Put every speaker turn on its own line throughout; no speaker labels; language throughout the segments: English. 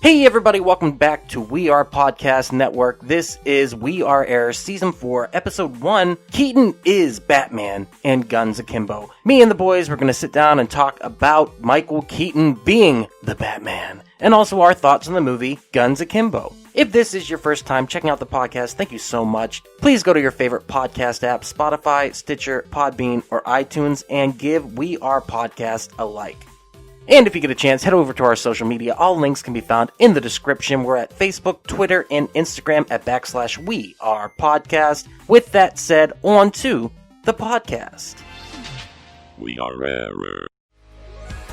Hey everybody, welcome back to We Are Podcast Network. This is We Are Air Season 4, Episode 1, Keaton is Batman and Guns Akimbo. Me and the boys, we're going to sit down and talk about Michael Keaton being the Batman, and also our thoughts on the movie Guns Akimbo. If this is your first time checking out the podcast, thank you so much. Please go to your favorite podcast app, Spotify, Stitcher, Podbean, or iTunes, and give We Are Podcast a like. And if you get a chance, head over to our social media. All links can be found in the description. We're at Facebook, Twitter, and Instagram at /WeArePodcast. With that said, on to the podcast.
We are Error.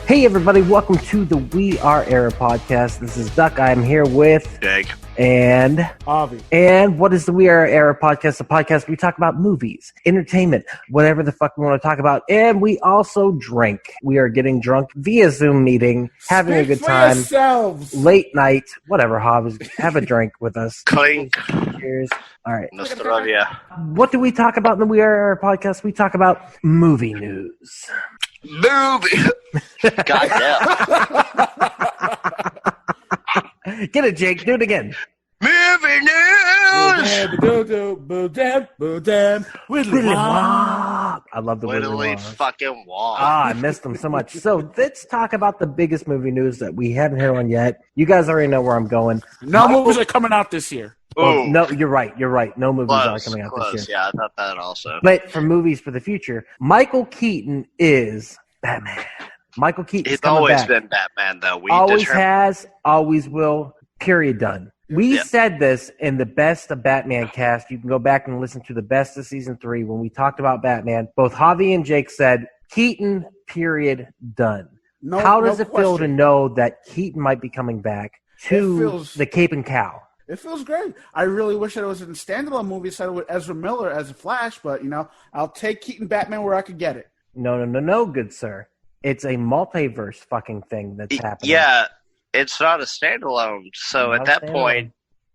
Hey everybody, welcome to the We Are Air podcast. This is Duck. I'm here with
Dig.
And
Javi.
And what is the We Are Air podcast? The podcast where we talk about movies, entertainment, whatever the fuck we want to talk about. And we also drink. We are getting drunk via Zoom meeting, having a good time.
Yourselves.
Late night, whatever, Hobbs. Have a drink with us.
Clink.
Cheers. All right.
Nostrovia.
What do we talk about in the We Are Air podcast? We talk about movie news.
Movie. Goddamn.
Get it, Jake. Do it again.
Movie news.
Widdly wop. I love the Widdly
Literally
wop.
fucking wall.
I missed them so much. So let's talk about the biggest movie news that we haven't hit on yet. You guys already know where I'm going.
No movies are coming out this year.
Well, no, you're right. No movies are
Close,
coming out
close.
this year.
Yeah, I thought that also.
But for movies for the future, Michael Keaton is Batman. Michael Keaton
He's
is coming
always
back.
been Batman, though. We
Always
determined-
has, always will, period, done. We
Yep.
said this in the Best of Batman cast. You can go back and listen to the Best of Season 3 when we talked about Batman. Both Javi and Jake said, Keaton, period, done.
No,
How does
no
it feel to
question.
know that Keaton might be coming back to
It feels-
the Cape and Cow?
It feels great. I really wish that it was in a standalone movie instead of with Ezra Miller as a Flash, but, I'll take Keaton Batman where I could get it.
No, good sir. It's a multiverse fucking thing that's happening.
Yeah, it's not a standalone. So
Not
at
a
that
standalone.
point,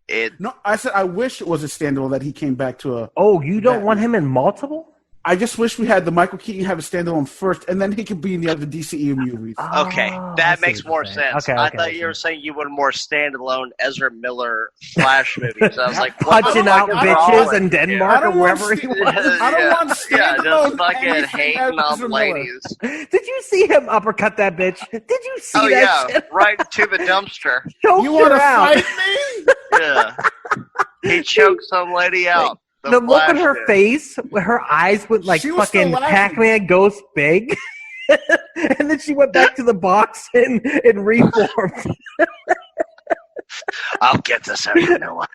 it.
No, I said I wish it was a standalone that he came back to a...
Oh, you don't
Batman.
want him in multiple?
I just wish we had the Michael Keaton have a standalone first, and then he could be in the other DCEU movies.
Okay,
Oh, I
that
see
makes
what you're
more
saying.
sense.
Okay,
I
okay,
thought you were saying you wanted more standalone Ezra Miller Flash movies. I was like, what the
Punching
fuck
out
is
bitches
wrong
in
with you?
Denmark or wherever he
want
was.
I don't want
Yeah,
standalone
just fucking
anything
hating
as
on
Ezra Miller.
ladies.
Did you see him uppercut that bitch? Did you see
Oh
that
yeah,
shit?
right to the dumpster.
Choked
You want
her
to
out.
fight me?
Yeah, he choked some lady out.
The look on
Flash
her
did.
face, her eyes went like
She was still
fucking
laughing.
Pac-Man Ghost Big. And then she went back to the box and reformed.
I'll get this out of no one.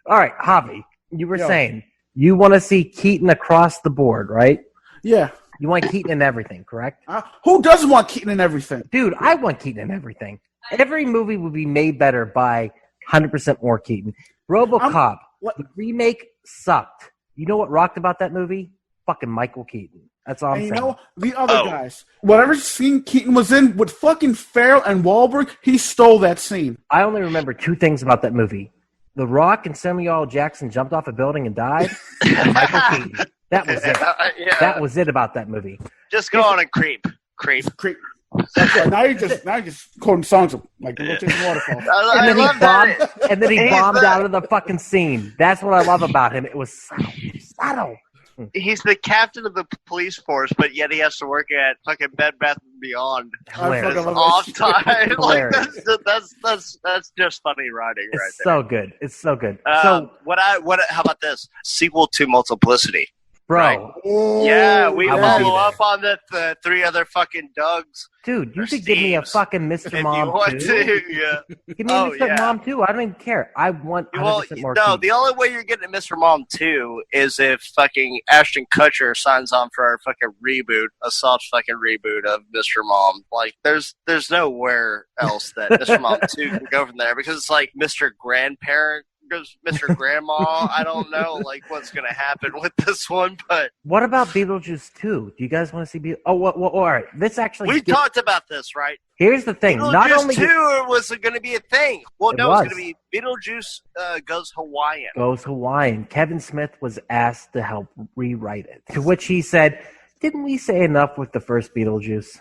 All right, Javi, you were
Yo.
saying you want to see Keaton across the board, right?
Yeah.
You want Keaton in everything, correct?
Who doesn't want Keaton in everything?
Dude, I want Keaton in everything. Every movie would be made better by 100% more Keaton. RoboCop,
what-
the remake sucked. You know what rocked about that movie? Fucking Michael Keaton. That's all I'm
And you
saying.
know, the other
Oh.
guys, whatever scene Keaton was in with fucking Farrell and Wahlberg, he stole that scene.
I only remember two things about that movie. The Rock and Samuel L. Jackson jumped off a building and died. And Michael Keaton. That was it.
Yeah.
That was it about that movie.
Just go on and creep.
Creep. That's right. Now you're just quoting songs like "Look at the Waterfall."
I
And then, he
love
bombed,
that.
and then he
He's
bombed
the-
out of the fucking scene. That's what I love about him. It was subtle. Subtle.
He's the captain of the police force, but yet he has to work at fucking Bed Bath and Beyond.
Hilarious.
fucking love
Off
shit.
time. Like
Hilarious.
that's just funny writing right
It's
there.
so good. It's so good. So,
How about this sequel to Multiplicity?
bro,
right.
Oh,
Yeah, we
I would be
follow
there.
up on the three other fucking Dougs.
dude, you
Or
could give me a
Steve's,
fucking
If
Mr.
you
Mom
want
too.
to, yeah.
Give me
Oh,
a Mr.
yeah.
Mom too. I don't even care. I want 100%
Well,
more.
no,
Keaton.
the only way you're getting Mr. Mom 2 is if fucking Ashton Kutcher signs on for our fucking reboot, a soft fucking reboot of Mr. Mom. Like, there's nowhere else that Mr. Mom 2 can go from there because it's like Mr. Grandparent goes Mr. Grandma. I don't know, like, what's going to happen with this one, but
What about Beetlejuice 2? Do you guys want to see Beetlejuice? Oh, well, all right. This actually.
we talked about this, right?
Here's the thing. Not
Beetlejuice
only
2 was going to be a thing. Well,
It
no,
was.
it's going to be Beetlejuice goes Hawaiian.
goes Hawaiian, Kevin Smith was asked to help rewrite it. To which he said, "Didn't we say enough with the first Beetlejuice?"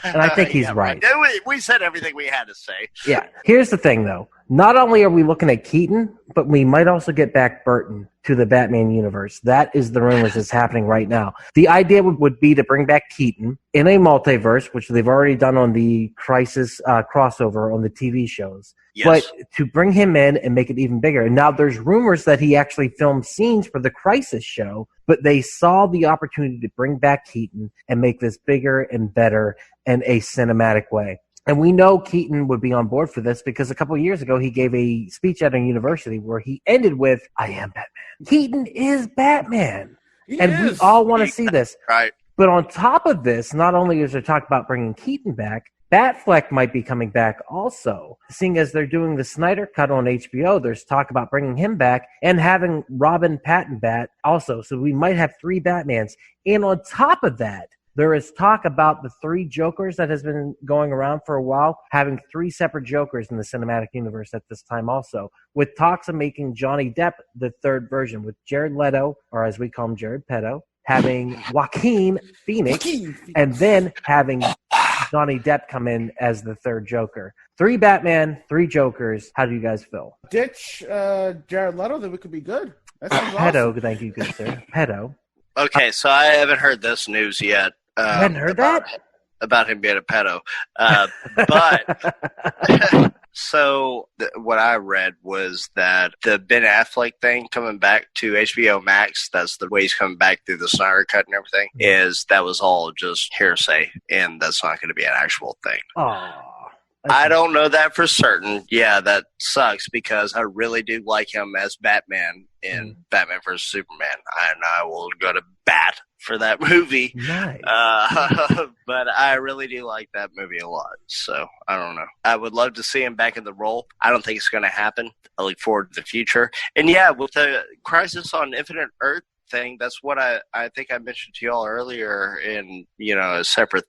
And I think he's
Yeah,
right.
We said everything we had to say.
Yeah. Here's the thing, though. Not only are we looking at Keaton, but we might also get back Burton to the Batman universe. That is the rumors that's happening right now. The idea would be to bring back Keaton in a multiverse, which they've already done on the Crisis crossover on the TV shows.
Yes.
But to bring him in and make it even bigger. And now there's rumors that he actually filmed scenes for the Crisis show, but they saw the opportunity to bring back Keaton and make this bigger and better in a cinematic way. And we know Keaton would be on board for this because a couple of years ago he gave a speech at a university where he ended with, "I am Batman." Keaton is Batman. We all want to see this.
Right.
But on top of this, not only is there talk about bringing Keaton back, Batfleck might be coming back also. Seeing as they're doing the Snyder Cut on HBO, there's talk about bringing him back and having Robin Pattinson also. So we might have 3 Batmans. And on top of that, there is talk about the 3 Jokers that has been going around for a while, having 3 separate Jokers in the cinematic universe at this time also, with talks of making Johnny Depp the 3rd version, with Jared Leto, or as we call him, Jared Pedo, having Joaquin Phoenix, and then having Johnny Depp come in as the 3rd Joker. 3 Batman, 3 Jokers. How do you guys feel?
Ditch Jared Leto, then we could be good. That sounds
Pedo,
awesome.
thank you, good sir. Pedo.
Okay, so I haven't heard this news yet.
You hadn't heard that?
About him being a pedo. But so what I read was that the Ben Affleck thing coming back to HBO Max, that's the way he's coming back through the Snyder Cut and everything, is that was all just hearsay, and that's not going to be an actual thing.
Aww.
I don't know that for certain. Yeah, that sucks because I really do like him as Batman in Batman vs. Superman. And I will go to bat for that movie.
Nice.
But I really do like that movie a lot. So, I don't know. I would love to see him back in the role. I don't think it's going to happen. I look forward to the future. And yeah, with the Crisis on Infinite Earth thing, that's what I think I mentioned to y'all earlier in, a separate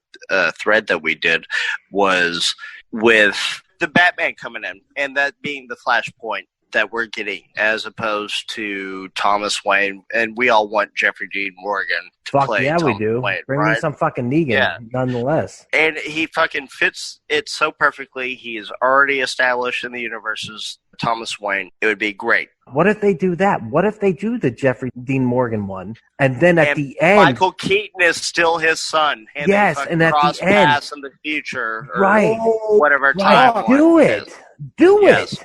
thread that we did, was with the Batman coming in and that being the Flashpoint that we're getting as opposed to Thomas Wayne, and we all want Jeffrey Dean Morgan to play
yeah,
Thomas
we do.
Wayne,
Bring
right?
me some fucking Negan, nonetheless.
And he fucking fits it so perfectly. He is already established in the universe as Thomas Wayne. It would be great.
What if they do that? What if they do the Jeffrey Dean Morgan one, and then at the end,
Michael Keaton is still his son? And
yes,
they
and at
cross
the end,
paths in the future, or
right?
whatever
Right.
time.
Do it. Do
Yes.
it.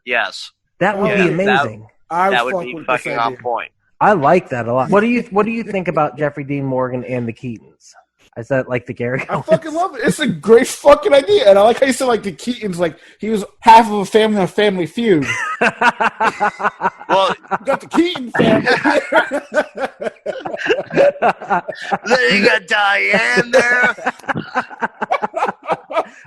Yes.
That would be amazing.
That would be fucking on point.
I like that a lot. What do you think about Jeffrey Dean Morgan and the Keatons? Is that like the Gary?
I fucking love it. It's a great fucking idea. And I like how you said like the Keatons, like he was half of a family on Family Feud.
Well,
you got the Keaton family.
then you got Diane there.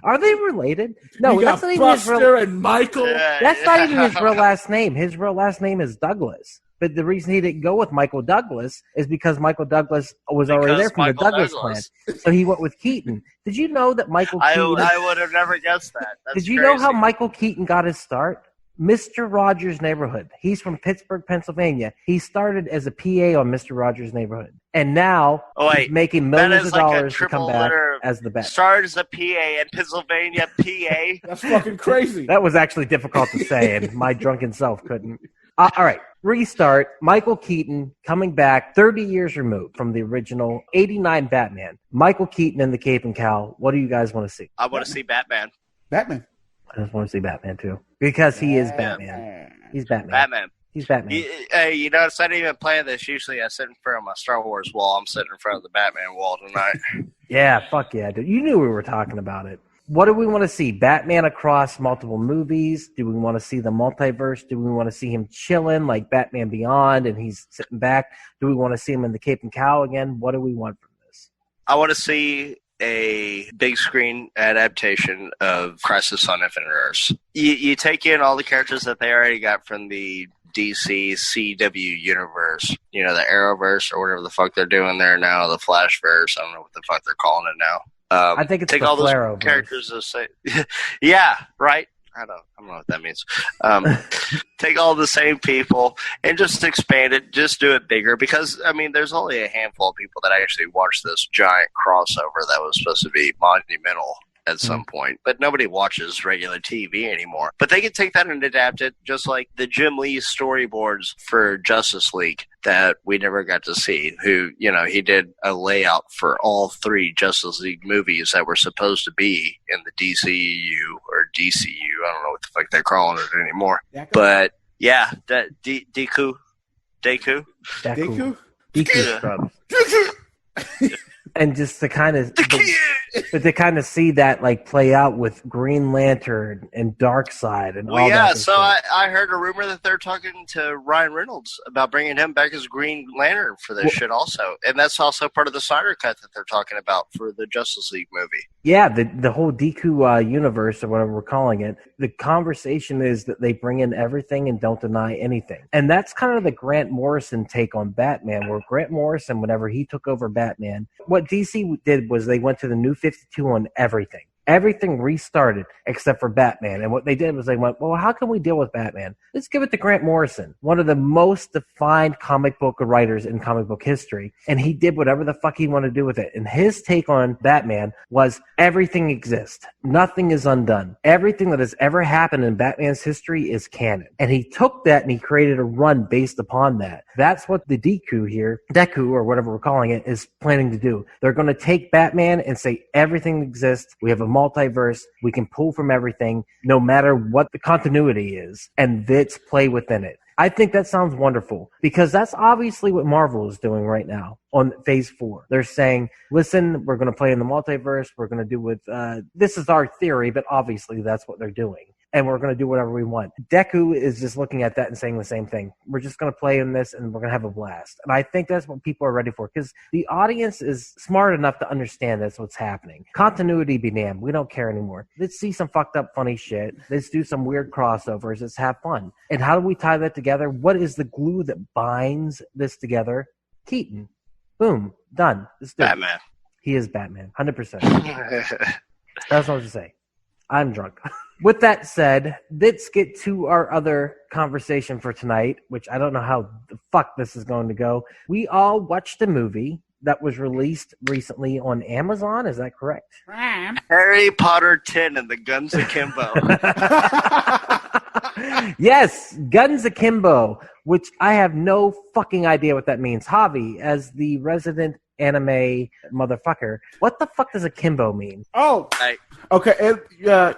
Are they related? No,
you
that's
got
not even his
Buster
real.
and Michael.
That's not even his real last name. His real last name is Douglas. But the reason he didn't go with Michael Douglas is because Michael Douglas was already there from
Michael
the Douglas
Douglas.
clan. So he went with Keaton. Did you know that Michael Keaton...
I would have never guessed that. That's
Did you
crazy.
know how Michael Keaton got his start? Mr. Rogers' Neighborhood. He's from Pittsburgh, Pennsylvania. He started as a PA on Mr. Rogers' Neighborhood. And now he's making millions of dollars to come back as the best.
Started as a PA in Pennsylvania, PA.
That's fucking crazy.
That was actually difficult to say, and my drunken self couldn't. All right, restart. Michael Keaton coming back 30 years removed from the original 89 Batman. Michael Keaton in the Cape and Cowl. What do you guys want to see?
I want to see Batman.
Batman.
I just want to see Batman, too. Because he is Batman. He's Batman.
Batman.
He's Batman.
Hey, you notice I didn't even plan this. Usually I sit in front of my Star Wars wall. I'm sitting in front of the Batman wall tonight.
Yeah, fuck yeah, dude. You knew we were talking about it. What do we want to see? Batman across multiple movies? Do we want to see the multiverse? Do we want to see him chilling like Batman Beyond and he's sitting back? Do we want to see him in the Cape and Cowl again? What do we want from this?
I want to see a big screen adaptation of Crisis on Infinite Earths. You take in all the characters that they already got from the DC CW universe, the Arrowverse or whatever the fuck they're doing there now, the Flashverse. I don't know what the fuck they're calling it now.
I think it's
take
the
all those
Flareoverse.
characters and say, yeah, right. I don't know what that means. Take all the same people and just expand it, just do it bigger. Because I mean, there's only a handful of people that actually watched this giant crossover that was supposed to be monumental at some point, but nobody watches regular TV anymore. But they can take that and adapt it, just like the Jim Lee storyboards for Justice League that we never got to see, who, you know, he did a layout for all 3 Justice League movies that were supposed to be in the DCEU or DCU. I don't know what the fuck they're calling it anymore. But yeah, that Deku.
And just to kind of, but to kind of see that like play out with Green Lantern and Darkseid and all that.
Yeah, so I heard a rumor that they're talking to Ryan Reynolds about bringing him back as Green Lantern for this shit also. And that's also part of the Snyder Cut that they're talking about for the Justice League movie.
Yeah, the whole Deku universe, or whatever we're calling it, the conversation is that they bring in everything and don't deny anything. And that's kind of the Grant Morrison take on Batman, where Grant Morrison, whenever he took over Batman, what DC did was they went to the New 52 on everything. Everything restarted except for Batman. And what they did was they went, well, how can we deal with Batman? Let's give it to Grant Morrison, one of the most defined comic book writers in comic book history. And he did whatever the fuck he wanted to do with it. And his take on Batman was everything exists. Nothing is undone. Everything that has ever happened in Batman's history is canon. And he took that and he created a run based upon that. That's what the Deku, or whatever we're calling it, is planning to do. They're going to take Batman and say everything exists. We have a multiverse. We can pull from everything, no matter what the continuity is, and let's play within it. I think that sounds wonderful, because that's obviously what Marvel is doing right now on Phase 4. They're saying, listen, we're going to play in the multiverse. We're going to do with, this is our theory, but obviously that's what they're doing. And we're going to do whatever we want. Deku is just looking at that and saying the same thing. We're just going to play in this and we're going to have a blast. And I think that's what people are ready for, because the audience is smart enough to understand that's what's happening. Continuity be damned. We don't care anymore. Let's see some fucked up funny shit. Let's do some weird crossovers. Let's have fun. And how do we tie that together? What is the glue that binds this together? Keaton. Boom. Done. Let's do
Batman.
it. He is Batman. 100%. That's what I was to say. I'm drunk. With that said, let's get to our other conversation for tonight, which I don't know how the fuck this is going to go. We all watched a movie that was released recently on Amazon. Is that correct?
Harry Potter 10 and the Guns Akimbo.
Yes, Guns Akimbo, which I have no fucking idea what that means. Javi, as the resident anime motherfucker, what the fuck does Akimbo mean?
Oh, okay. I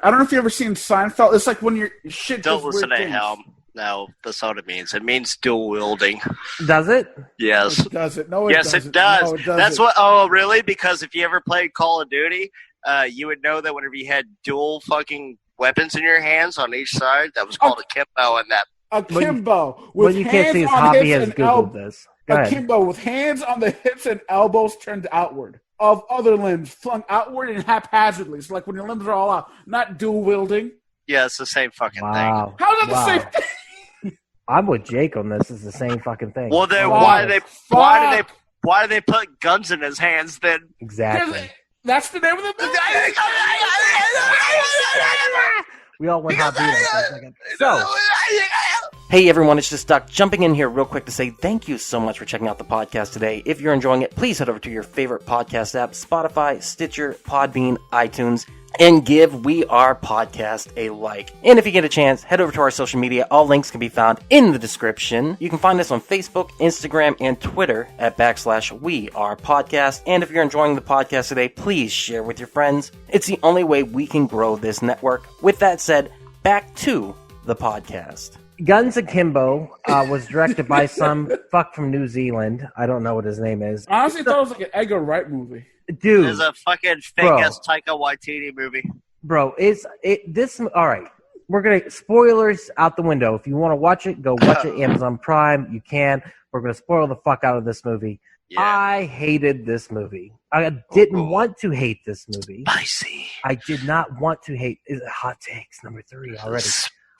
don't know if you've ever seen Seinfeld. It's like when your shit
Don't
does
listen
weird
to
things.
him. No, that's not what it means. It means dual wielding.
Does it?
Yes.
It does it? No, it
Yes,
doesn't.
it does.
No, it doesn't.
That's what. Oh, really? Because if you ever played Call of Duty, you would know that whenever you had dual fucking weapons in your hands on each side, that was called Akimbo, and that.
Akimbo.
What you can't see is Javi has Googled this. Go ahead.
Akimbo with hands on the hips and elbows turned outward, of other limbs flung outward and haphazardly. So like when your limbs are all out, not dual wielding.
Yeah, it's the same fucking
Wow.
How is that
Wow.
the same thing?
I'm with Jake on this. It's the same fucking thing.
thing. Well, then
Fuck.
why did they put guns in his hands then?
Exactly.
That's the name of the movie.
We all went hot beat for a second. So,
Hey everyone, it's just Duck jumping in here real quick to say thank you so much for checking out the podcast today. If you're enjoying it, please head over to your favorite podcast app, Spotify, Stitcher, Podbean, iTunes, and give We Are Podcast a like. And if you get a chance, head over to our social media. All links can be found in the description. You can find us on Facebook, Instagram, and Twitter at /We Are Podcast. And if you're enjoying the podcast today, please share with your friends. It's the only way we can grow this network. With that said, back to the podcast.
Guns Akimbo was directed by some fuck from New Zealand. I don't know what his name is.
I honestly thought it was like an Edgar Wright movie.
Dude,
It's a fucking fake-ass Taika Waititi movie.
bro, all right. We're gonna spoilers out the window. If you want to watch it, go watch it. Amazon Prime, you can. We're gonna spoil the fuck out of this movie.
Yeah.
I hated this movie. I didn't want to hate this movie.
Spicy.
I did not want to hate. Is it hot takes number 3 already?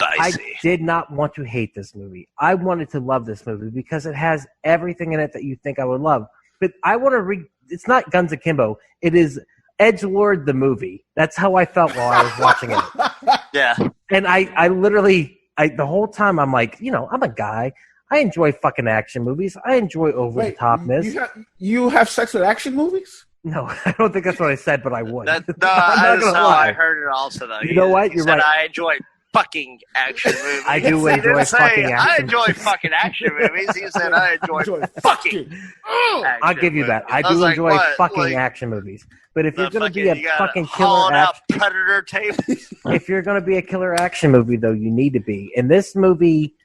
I
Spicy.
did not want to hate this movie. I wanted to love this movie because it has everything in it that you think I would love. But I want to read. It's not Guns Akimbo. It is Edgelord the movie. That's how I felt while I was watching it.
Yeah.
And I literally, the whole time I'm like, I'm a guy. I enjoy fucking action movies. I enjoy over-the-topness.
You have sex with action movies?
No, I don't think that's what I said, but I would.
That's
I'm not gonna
how
lie.
I heard it also, though.
You know what? You're right.
I enjoy fucking action movies.
I do
He
enjoy
didn't say,
fucking
I
action
enjoy fucking action movies. He said, I enjoy fucking action
I'll give you that. I
movies.
do
was
enjoy
like, what?
fucking
Like,
action movies. But if you're going to be
you
a
gotta
fucking
haul
killer
out
action,
Predator tape.
if you're going to be a killer action movie, though, you need to be. And this movie,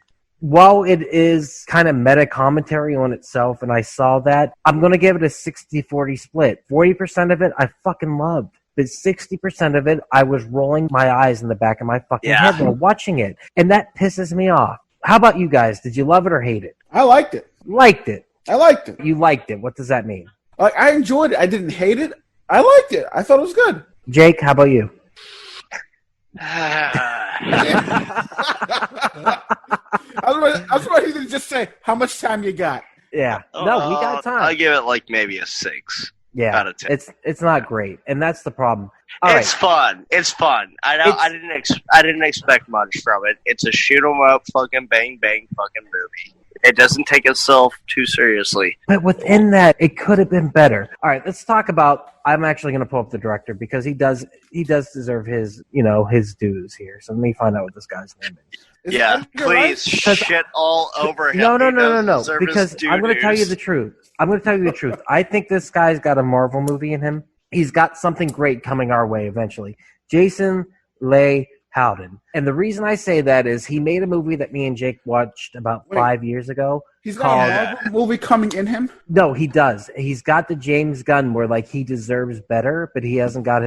while it is kind of meta commentary on itself, and I saw that, I'm going to give it a 60-40 split. 40% of it I fucking loved. But 60% of it, I was rolling my eyes in the back of my fucking head while watching it. And that pisses me off. How about you guys? Did you love it or hate it?
I liked it.
Liked it.
I liked it.
You liked it. What does that mean?
Like, I enjoyed it. I didn't hate it. I liked it. I thought it was good.
Jake, how about you?
I was ready to just say, how much time you got?
Yeah. No, we got time.
I give it like maybe a 6.
Yeah,
out of 10.
It's not great, and that's the problem. All
It's fun. It's fun. I didn't expect much from it. It's a shoot 'em up, fucking bang bang, fucking movie. It doesn't take itself too seriously.
But within that, it could have been better. All right, let's talk about. I'm actually going to pull up the director because he does deserve his his dues here. So let me find out what this guy's name is.
Please shit all over him.
No. Because I'm going to tell you the truth. I think this guy's got a Marvel movie in him. He's got something great coming our way eventually. Jason Leigh Howden. And the reason I say that is he made a movie that me and Jake watched about 5 years ago.
He's got a Marvel movie coming in him?
No, he does. He's got the James Gunn where like he deserves better, but he hasn't got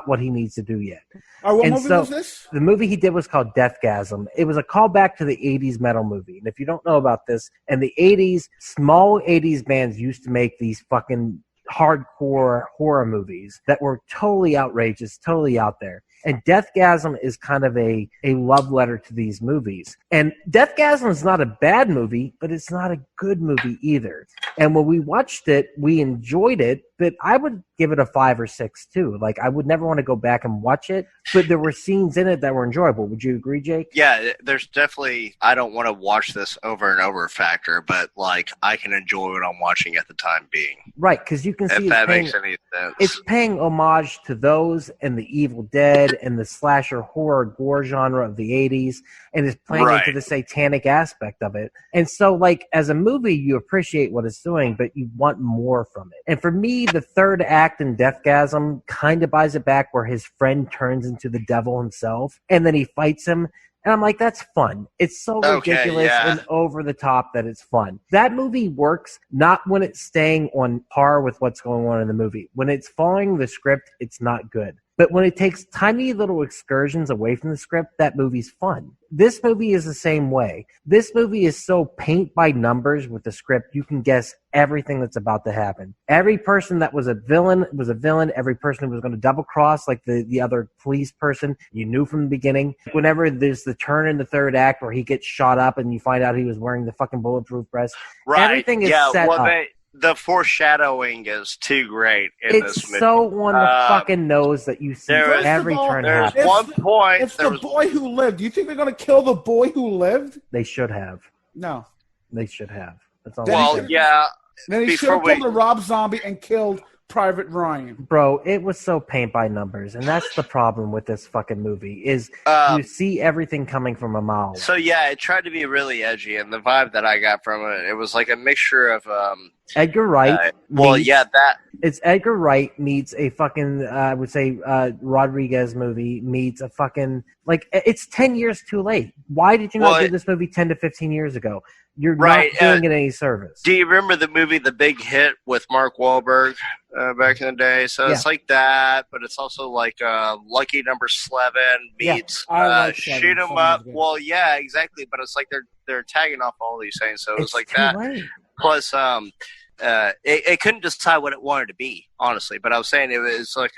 what he needs to do yet.
What movie was this?
The movie he did was called Deathgasm. It was a callback to the 80s metal movie. And if you don't know about this, in the 80s, small 80s bands used to make these fucking hardcore horror movies that were totally outrageous, totally out there. And Deathgasm is kind of a love letter to these movies. And Deathgasm is not a bad movie, but it's not a good movie either. And when we watched it, we enjoyed it, but I would give it a 5 or 6 too. Like, I would never want to go back and watch it, but there were scenes in it that were enjoyable. Would you agree, Jake?
Yeah, there's definitely, I don't want to watch this over and over factor, but like, I can enjoy what I'm watching at the time being.
Right, because you can see
if that makes any sense.
It's paying homage to those and the Evil Dead and the slasher horror gore genre of the 80s, and is playing into the satanic aspect of it. And so, like, as a movie, you appreciate what it's doing, but you want more from it. And for me, the third act in Deathgasm kind of buys it back where his friend turns into the devil himself, and then he fights him. And I'm like, that's fun. It's so ridiculous and over the top that it's fun. That movie works not when it's staying on par with what's going on in the movie. When it's following the script, it's not good. But when it takes tiny little excursions away from the script, that movie's fun. This movie is the same way. This movie is so paint by numbers with the script, you can guess everything that's about to happen. Every person that was a villain was a villain. Every person who was going to double cross, like the other police person, you knew from the beginning. Whenever there's the turn in the third act where he gets shot up and you find out he was wearing the fucking bulletproof vest, everything is set up.
The foreshadowing is too great in this movie.
It's so on the fucking nose that you see every turn happen.
There's one point.
It's the boy who lived. Do you think they're going to kill the boy who lived?
They should have.
No.
They should have. That's all.
Well, yeah.
Then he should have killed a Rob Zombie and killed Private Ryan.
Bro, it was so paint by numbers, and that's the problem with this fucking movie, is you see everything coming from a mile away.
So yeah, it tried to be really edgy, and the vibe that I got from it, it was like a mixture of
Edgar Wright. It's Edgar Wright meets a fucking I would say Rodriguez movie meets a fucking, like, it's 10 years too late. Why did you not do this movie 10 to 15 years ago? You're not doing it any service.
Do you remember the movie The Big Hit with Mark Wahlberg back in the day? So it's like that, but it's also like Lucky Number 11 meets Shoot 'em Up. Well, yeah, exactly. But it's like they're tagging off all these things, so it's like that.
Late.
Plus, it couldn't decide what it wanted to be, honestly. But I was saying it was like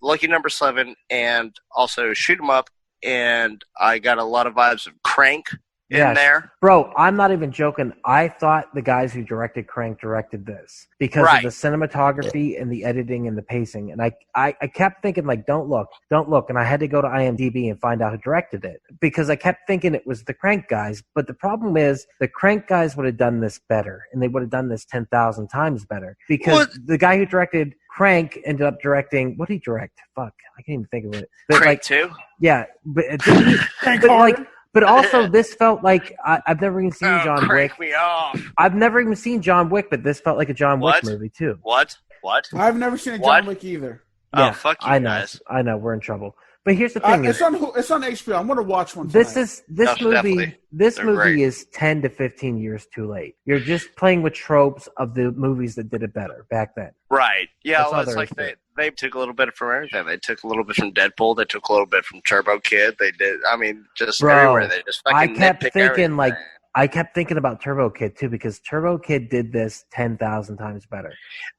Lucky Number 11 and also Shoot 'em Up, and I got a lot of vibes of Crank in there.
Bro, I'm not even joking. I thought the guys who directed Crank directed this because of the cinematography and the editing and the pacing. And I kept thinking, like, don't look. And I had to go to IMDb and find out who directed it because I kept thinking it was the Crank guys. But the problem is the Crank guys would have done this better, and they would have done this 10,000 times better because the guy who directed Crank ended up directing, what did he direct? Fuck, I can't even think of it. But
Crank 2?
Yeah, but also, this felt like I've never even seen John Wick.
Me off.
I've never even seen John Wick, but this felt like a John Wick movie too.
What?
I've never seen a John Wick either.
Yeah,
oh, fuck you guys.
I know, we're in trouble. But here's the thing:
it's on HBO. I'm going to watch one.
This
movie.
Definitely. This movie is 10 to 15 years too late. You're just playing with tropes of the movies that did it better back then.
Right. Yeah.
That's
Well, it's like they took a little bit from everything. They took a little bit from Deadpool. They took a little bit from Turbo Kid. They did. I mean, just everywhere. They just fucking nitpick everything.
I kept thinking about Turbo Kid too because Turbo Kid did this 10,000 times better.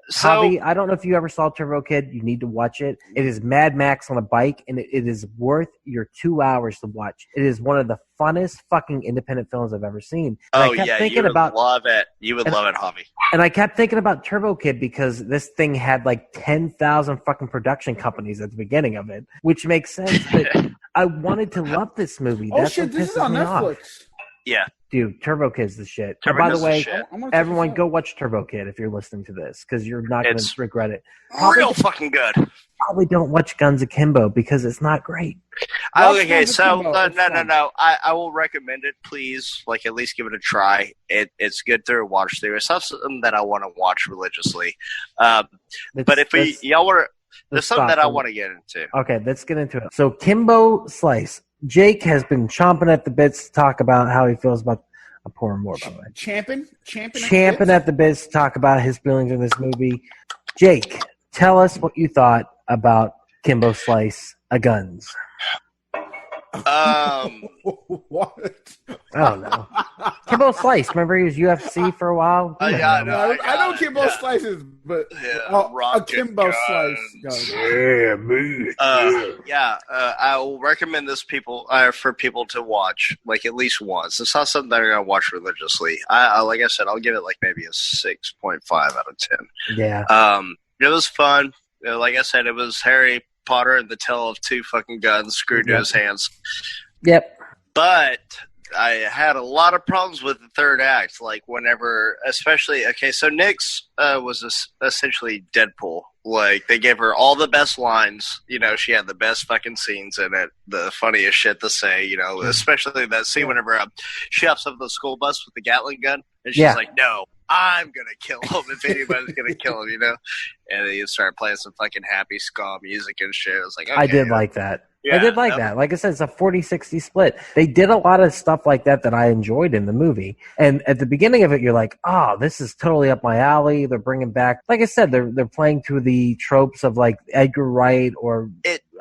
So,
Javi, I don't know if you ever saw Turbo Kid. You need to watch it. It is Mad Max on a bike, and it is worth your 2 hours to watch. It is one of the funnest fucking independent films I've ever seen. And
you would love it. You would love it, Javi.
And I kept thinking about Turbo Kid because this thing had like 10,000 fucking production companies at the beginning of it, which makes sense. But I wanted to love this movie.
That's shit, this is on Netflix.
Yeah.
Dude, Turbo Kid's the shit.
By the
way, everyone go watch Turbo Kid if you're listening to this because you're not going to regret it.
Real fucking good.
Probably don't watch Guns Akimbo because it's not great.
Okay, so no. I will recommend it. Please, like at least give it a try. It's good through a watch through. It's not something that I want to watch religiously. But if y'all want to, there's something that I want to get into.
Okay, let's get into it. So Kimbo Slice. Jake has been chomping at the bits to talk about how he feels about. I'm pouring more, by the way. Champing at the bits to talk about his feelings in this movie. Jake, tell us what you thought about Kimbo Slice a Guns.
What?
I don't know. Kimbo Slice. Remember he was UFC for a while?
I know Kimbo Slices, but a Kimbo Slice.
I will recommend this for people to watch like at least once. It's not something that I'm gonna watch religiously. Like I said, I'll give it like maybe a 6.5 out of 10.
Yeah.
It was fun. Like I said, it was Harry Potter and the Tale of Two fucking Guns screwed to his hands.
Yep.
But I had a lot of problems with the third act. Like whenever, especially, so Nyx was essentially Deadpool. Like they gave her all the best lines. She had the best fucking scenes in it. The funniest shit to say. Especially that scene whenever she hops up the school bus with the Gatling gun, and she's like, "No, I'm gonna kill him if anybody's gonna kill him," And then you start playing some fucking happy ska music and shit. I was like, okay,
I did like that.
Yeah,
I did like that. Like I said, it's a 40-60 split. They did a lot of stuff like that I enjoyed in the movie. And at the beginning of it, you're like, oh, this is totally up my alley. They're bringing back, like I said, they're playing to the tropes of like Edgar Wright or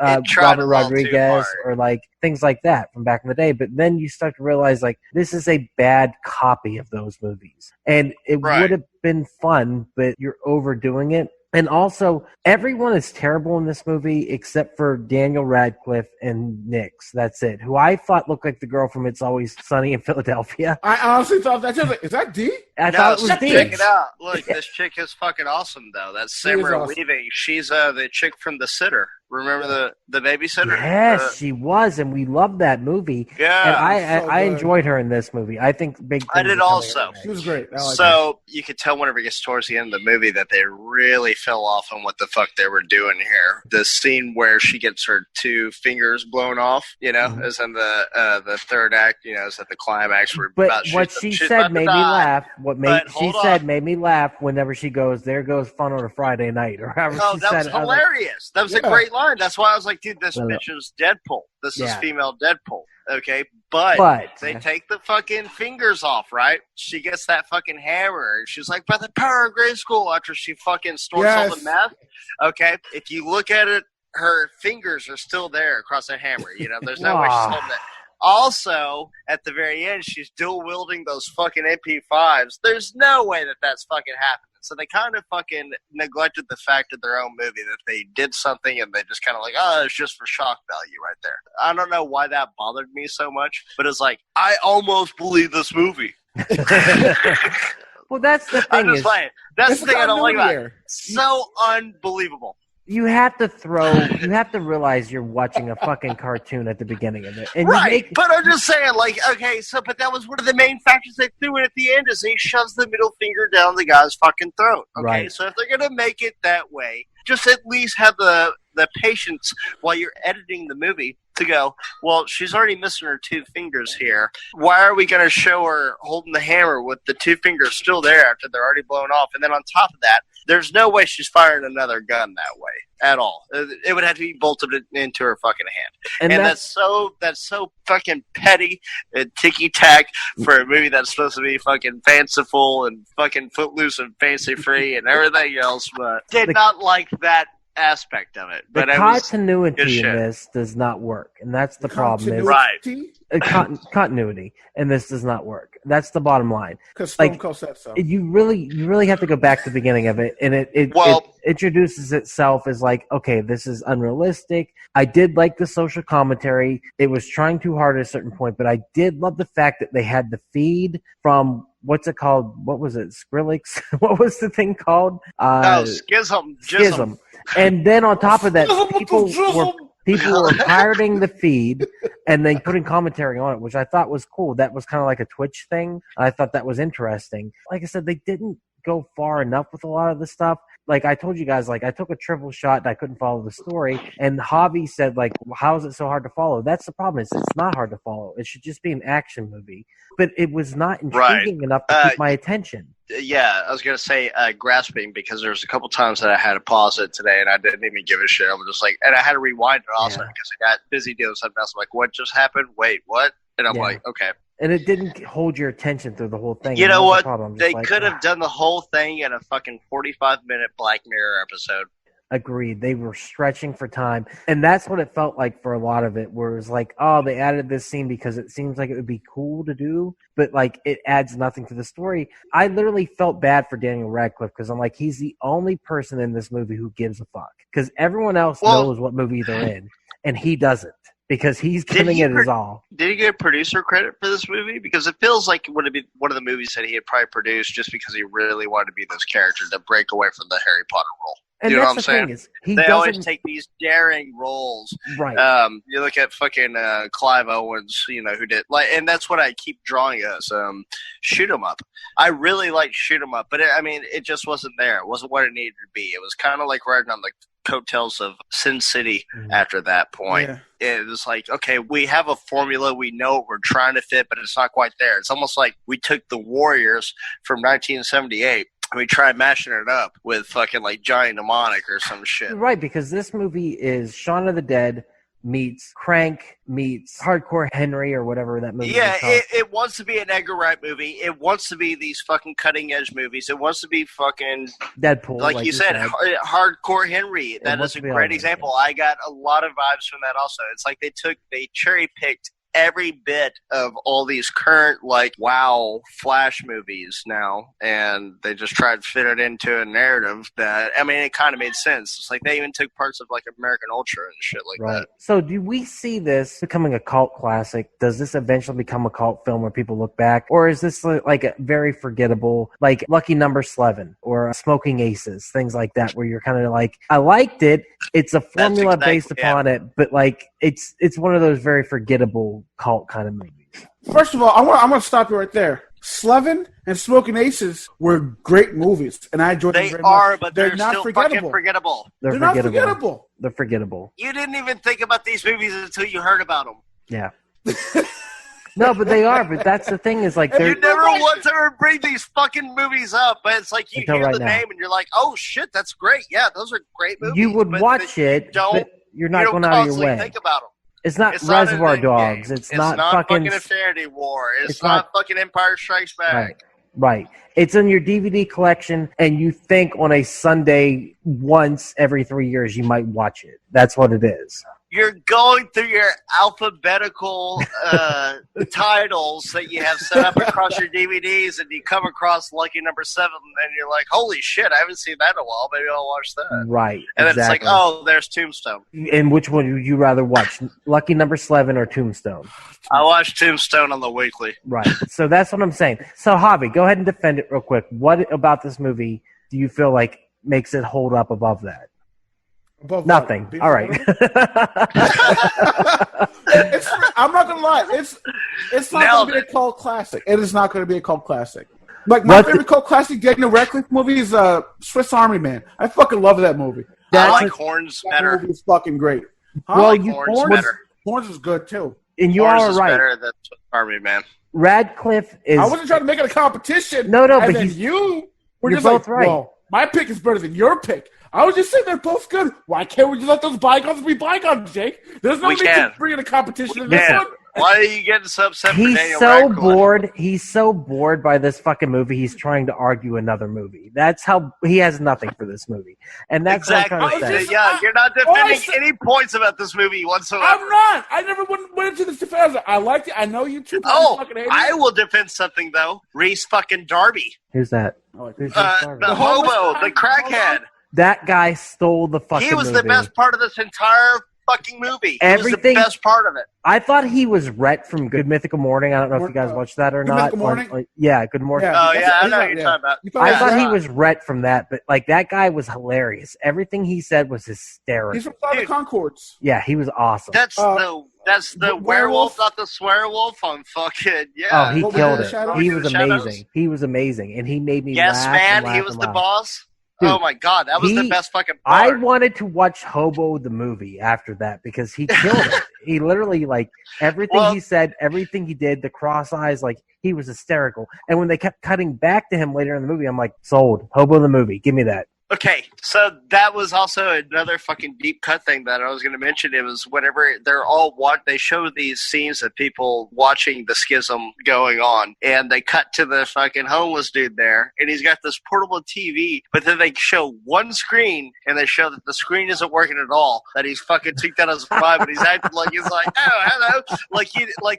Robert Rodriguez or like things like that from back in the day. But then you start to realize like this is a bad copy of those movies. And it would have been fun, but you're overdoing it. And also, everyone is terrible in this movie except for Daniel Radcliffe and Nyx. That's it. Who I thought looked like the girl from It's Always Sunny in Philadelphia.
I honestly thought that. Is that D?
I thought it was D.
Check it out. Look, this chick is fucking awesome, though. That's Samara Weaving. She's the chick from The Sitter. Remember the babysitter?
Yes, she was, and we loved that movie.
Yeah,
and I enjoyed her in this movie. I think
I did also.
She was great.
You could tell whenever it gets towards the end of the movie that they really fell off on what the fuck they were doing here. The scene where she gets her 2 fingers blown off, is in the third act. Is at the climax.
But what she said made me laugh. She said made me laugh whenever she goes, "There goes fun on a Friday night," or however she said it.
That was hilarious. That was a great line. That's why I was like, dude, this bitch is Deadpool. This is female Deadpool. Okay, but they take the fucking fingers off, right? She gets that fucking hammer, and she's like, by the power of grade school, after she fucking snorts all the meth. Okay, if you look at it, her fingers are still there across the hammer. There's no way she's holding it. Also, at the very end, she's dual wielding those fucking MP5s. There's no way that that's fucking happening. So they kind of fucking neglected the fact of their own movie that they did something and they just kind of like, oh, it's just for shock value right there. I don't know why that bothered me so much, but it's like, I almost believe this movie.
Well, that's the thing.
I'm just playing. That's the thing I don't like about it. So unbelievable.
You have to realize you're watching a fucking cartoon at the beginning of it. And
right, but I'm just saying, like, okay, so, but that was one of the main factors they threw in at the end is he shoves the middle finger down the guy's fucking throat. Okay,
right.
So if they're going to make it that way, just at least have the patience while you're editing the movie to go, well, she's already missing her 2 fingers here. Why are we going to show her holding the hammer with the 2 fingers still there after they're already blown off? And then on top of that, there's no way she's firing another gun that way at all. It would have to be bolted into her fucking hand. And that's so fucking petty and ticky-tack for a movie that's supposed to be fucking fanciful and fucking footloose and fancy-free and everything else, but did not like that aspect of it. But
the continuity in this does not work, and that's the problem.
Right.
Continuity, and this does not work. That's the bottom line.
Because Stone Cold said so.
You really have to go back to the beginning of it, and it introduces itself as like, okay, this is unrealistic. I did like the social commentary. It was trying too hard at a certain point, but I did love the fact that they had the feed from what's it called? What was it? Skrillex? What was the thing called?
Schism.
And then on top of that, people were pirating the feed and then putting commentary on it, which I thought was cool. That was kind of like a Twitch thing. I thought that was interesting. Like I said, they didn't go far enough with a lot of the stuff. Like I told you guys, like I took a triple shot and I couldn't follow the story. And Javi said, like, well, how is it so hard to follow? That's the problem. It's not hard to follow. It should just be an action movie. But it was not intriguing enough to keep my attention.
Yeah, I was going to say grasping, because there's a couple times that I had to pause it today and I didn't even give a shit. I was just like, and I had to rewind it also because I got busy doing something else. I'm like, what just happened? Wait, what? And I'm like, okay.
And it didn't hold your attention through the whole thing.
You know what? They could have done the whole thing in a fucking 45-minute Black Mirror episode.
Agreed. They were stretching for time. And that's what it felt like for a lot of it, where it was like, oh, they added this scene because it seems like it would be cool to do, but like it adds nothing to the story. I literally felt bad for Daniel Radcliffe because I'm like, he's the only person in this movie who gives a fuck. Because everyone else knows what movie they're in, and he doesn't. Because he's giving it his all.
Did he get producer credit for this movie? Because it feels like it would have been one of the movies that he had probably produced just because he really wanted to be this character to break away from the Harry Potter role.
And
you know
that's
what I'm
the
saying?
Thing is,
they always take these daring roles.
Right.
You look at fucking Clive Owens, you know, who did and that's what I keep drawing as Shoot 'em Up. I really like Shoot 'em Up, but it just wasn't there. It wasn't what it needed to be. It was kind of like riding on the coattails of Sin City after that point. Yeah. It was like, okay, we have a formula, we know what we're trying to fit, but it's not quite there. It's almost like we took the Warriors from 1978 and we tried mashing it up with fucking like Johnny Mnemonic or some shit.
Right, because this movie is Shaun of the Dead meets Crank meets Hardcore Henry or whatever that movie is called.
It wants to be an Edgar Wright movie. It wants to be these fucking cutting edge movies. It wants to be fucking
Deadpool,
like you said. Hardcore Henry. That is a great example. I got a lot of vibes from that also. It's like they cherry picked every bit of all these current Flash movies now, and they just tried to fit it into a narrative that it kind of made sense. It's like they even took parts of like American Ultra and shit like that.
So do we see this becoming a cult classic? Does this eventually become a cult film where people look back, or is this like a very forgettable, like Lucky Number 11 or Smoking Aces, things like that, where you're kind of like, I liked it. It's a formula based upon it, but like it's one of those very forgettable cult kind of movies.
First of all, I'm going to stop you right there. Slevin and Smoking Aces were great movies, and I enjoyed them very much.
But they're not still fucking forgettable.
They're not forgettable.
They're forgettable.
You didn't even think about these movies until you heard about them.
Yeah. No, but they are. But that's the thing is like
you never once ever bring these fucking movies up, but it's like you hear the name and you're like, oh shit, that's great. Yeah, those are great movies.
You would watch it, but you're not going out of your way.
Think about them.
It's not Reservoir Dogs. It's not
fucking Infinity War. It's not fucking Empire Strikes Back.
Right. It's in your DVD collection, and you think on a Sunday once every 3 years you might watch it. That's what it is.
you're going through your alphabetical titles that you have set up across your DVDs, and you come across Lucky Number 7, and you're like, holy shit, I haven't seen that in a while. Maybe I'll watch that.
Right.
And then
exactly.
it's like, oh, there's Tombstone.
And which one would you rather watch, Lucky Number 11 or Tombstone?
I watch Tombstone on the weekly.
Right. So that's what I'm saying. So, Javi, go ahead and defend it real quick. What about this movie do you feel like makes it hold up above that?
Above
Nothing.
what?
All right.
I'm not gonna lie. It's not gonna be a cult classic. It is not gonna be a cult classic. Like my favorite cult classic Daniel Radcliffe movie is Swiss Army Man. I fucking love that movie.
I like Horns
that
better.
movie is fucking great.
Well,
Horns is good too.
And you
Horns
are
is
right.
better than Swiss Army Man.
Radcliffe is.
I wasn't trying to make it a competition.
No,
and
but
then you were
you're
just
both
like,
right.
well, my pick is better than your pick. I was just saying they're both good. Why can't we just let those bygones be bygones, Jake? There's no need to bring in a competition in this one.
Why are you getting so upset for Daniel
He's so
Radcliffe?
bored. He's so bored by this fucking movie. He's trying to argue another movie. That's how he has nothing for this movie, and that's
exactly.
what I'm trying to say.
Yeah, you're not defending any points about this movie whatsoever.
I'm not. I never went into this defense. I liked it. I know you two. Fucking hate
I
it.
will defend something though. Reese fucking Darby,
Who's that?
Who's
the hobo, the crackhead.
That guy stole the fucking
He was
movie.
the best part of this entire fucking movie.
Everything,
he was the best part of it.
I thought he was Rhett from Good Mythical Morning. I don't know if you guys watched that or
Good
not.
Mythical Morning?
Yeah, Good Morning.
Oh yeah, I know what you're talking about.
I thought he was Rhett from that, but like that guy was hilarious. Everything he said was hysterical.
He's from Flight of Conchords.
Yeah, he was awesome.
That's the werewolf, not the swearwolf on fucking
Oh, he killed it.
Shadows?
He was
The Shadows?
amazing. He was amazing, and he made me
Yes,
laugh.
man,
and laugh
he
and
was the
laugh.
boss.
Dude,
oh my god, that was the best fucking
I
part.
wanted to watch Hobo the movie after that because he killed it. He literally, like, everything he said, everything he did, the cross eyes, like, he was hysterical. And when they kept cutting back to him later in the movie, I'm like, sold. Hobo the movie. Give me that.
Okay, so that was also another fucking deep cut thing that I was going to mention. It was whenever they're all they show these scenes of people watching the schism going on, and they cut to the fucking homeless dude there, and he's got this portable TV, but then they show one screen, and they show that the screen isn't working at all, that he's fucking tweaked out his vibe, and he's acting like he's like, oh, hello, like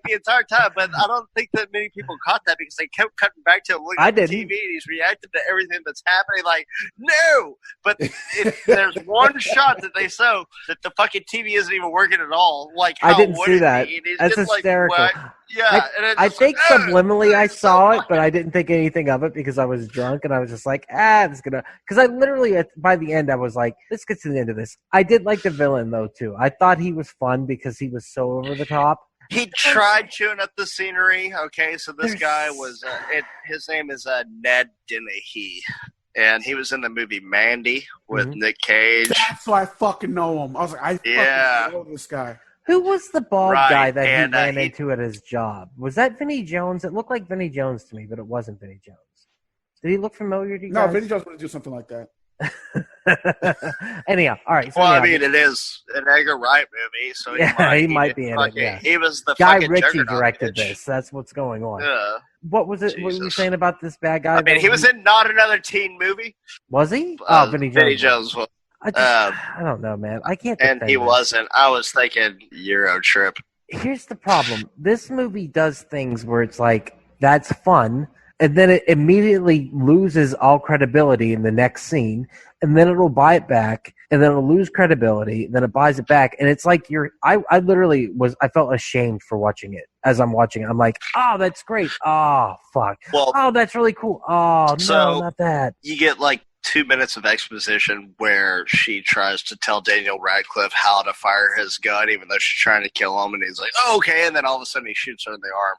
the entire time. But I don't think that many people caught that because they kept cutting back to him looking at the TV, and he's reacting to everything that's happening like, no! But there's one shot that they show that the fucking TV isn't even working at all. Like,
I didn't see that.
That's
just hysterical.
Like, yeah,
I think subliminally I saw it, but I didn't think anything of it because I was drunk and I was just like, it's gonna. Because I literally, by the end, I was like, let's get to the end of this. I did like the villain though too. I thought he was fun because he was so over the top.
He tried chewing up the scenery. Okay, so this guy was his name is Ned Dennehy. And he was in the movie Mandy with Nick Cage.
That's why I fucking know him. I was like, I fucking know this guy.
Who was the bald guy that he ran into at his job? Was that Vinnie Jones? It looked like Vinnie Jones to me, but it wasn't Vinnie Jones. Did he look familiar to you guys?
No, Vinnie Jones would do something like that.
Anyhow, all right. So
well, I mean, it is an Edgar Wright movie, so
he might be in it. Yeah.
He was the
Guy
fucking
Ritchie
juggernaut,
directed
bitch.
this. That's what's going on.
Yeah.
What was it?
Jesus.
What were you saying about this bad guy?
I mean, he was in Not Another Teen Movie.
Was he? Vinnie Jones.
Vinnie Jones was.
I don't know, man. I can't.
And he wasn't. I was thinking Euro Trip.
Here's the problem. This movie does things where it's like, that's fun, and then it immediately loses all credibility in the next scene, and then it'll buy it back, and then it'll lose credibility, and then it buys it back, and it's like I literally felt ashamed for watching it as I'm watching it. I'm like, oh, that's great. Oh, fuck.
Well,
oh, that's really cool. Oh, no, not that.
You get like 2 minutes of exposition where she tries to tell Daniel Radcliffe how to fire his gun, even though she's trying to kill him, and he's like, oh, okay, and then all of a sudden he shoots her in the arm.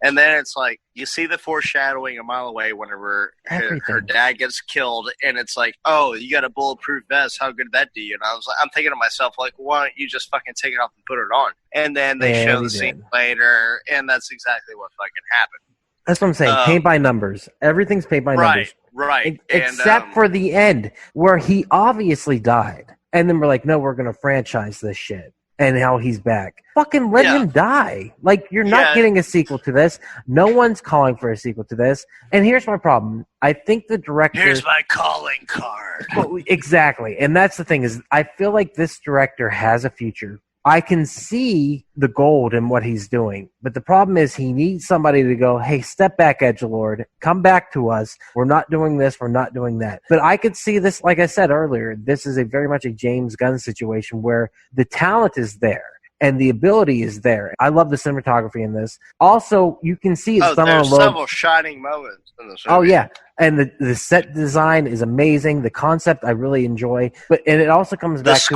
And then it's like, you see the foreshadowing a mile away whenever her dad gets killed, and it's like, oh, you got a bulletproof vest, how good did that do you? And I'm thinking to myself, like, why don't you just fucking take it off and put it on? And then they show the scene later, and that's exactly what fucking happened.
That's what I'm saying. Paint by numbers. Everything's paint by numbers.
Right.
Except for the end, where he obviously died. And then we're like, no, we're going to franchise this shit. And how he's back. Fucking let him die. Like, you're not getting a sequel to this. No one's calling for a sequel to this. And here's my problem. I think the director...
Here's my calling card.
Exactly. And that's the thing is, I feel like this director has a future. I can see the gold in what he's doing, but the problem is he needs somebody to go, hey, step back, edgelord, come back to us. We're not doing this. We're not doing that. But I could see this, like I said earlier, this is a very much a James Gunn situation where the talent is there and the ability is there. I love the cinematography in this. Also, you can see it's done on a
there's
low...
several shining moments in this movie.
Oh, yeah. And the set design is amazing. The concept I really enjoy. And it also comes back to...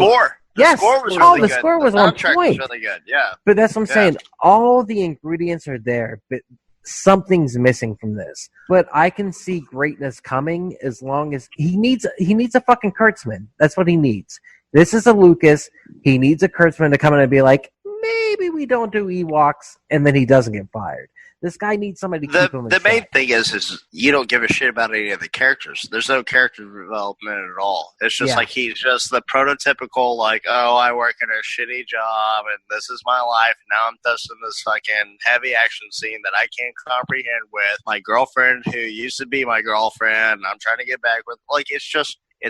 The score was really good.
The score was
the
on
soundtrack
point.
was really good, yeah.
But that's what I'm saying. All the ingredients are there, but something's missing from this. But I can see greatness coming as long as he needs a fucking Kurtzman. That's what he needs. This is a Lucas. He needs a Kurtzman to come in and be like, maybe we don't do Ewoks, and then he doesn't get fired. This guy needs somebody to keep him in
The main
check.
thing is you don't give a shit about any of the characters. There's no character development at all. It's just like he's just the prototypical, like, oh, I work in a shitty job, and this is my life. Now I'm dusting this fucking heavy action scene that I can't comprehend with my girlfriend who used to be my girlfriend, and I'm trying to get back with. Like, it's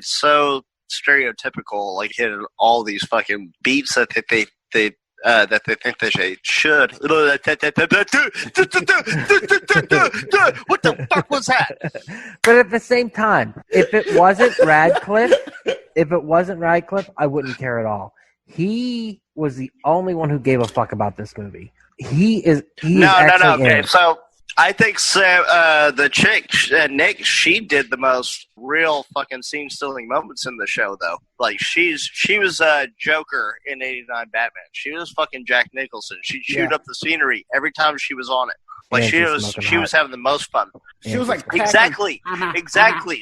so stereotypical, like hitting all these fucking beats that they think they should. What the fuck was that?
But at the same time, if it wasn't Radcliffe, I wouldn't care at all. He was the only one who gave a fuck about this movie. No.
Okay, so I think the chick, Nick, she did the most real fucking scene-stealing moments in the show, though. Like, she was Joker in '89 Batman. She was fucking Jack Nicholson. She'd shoot up the scenery every time she was on it. Like, she was having the most fun.
She was like
exactly.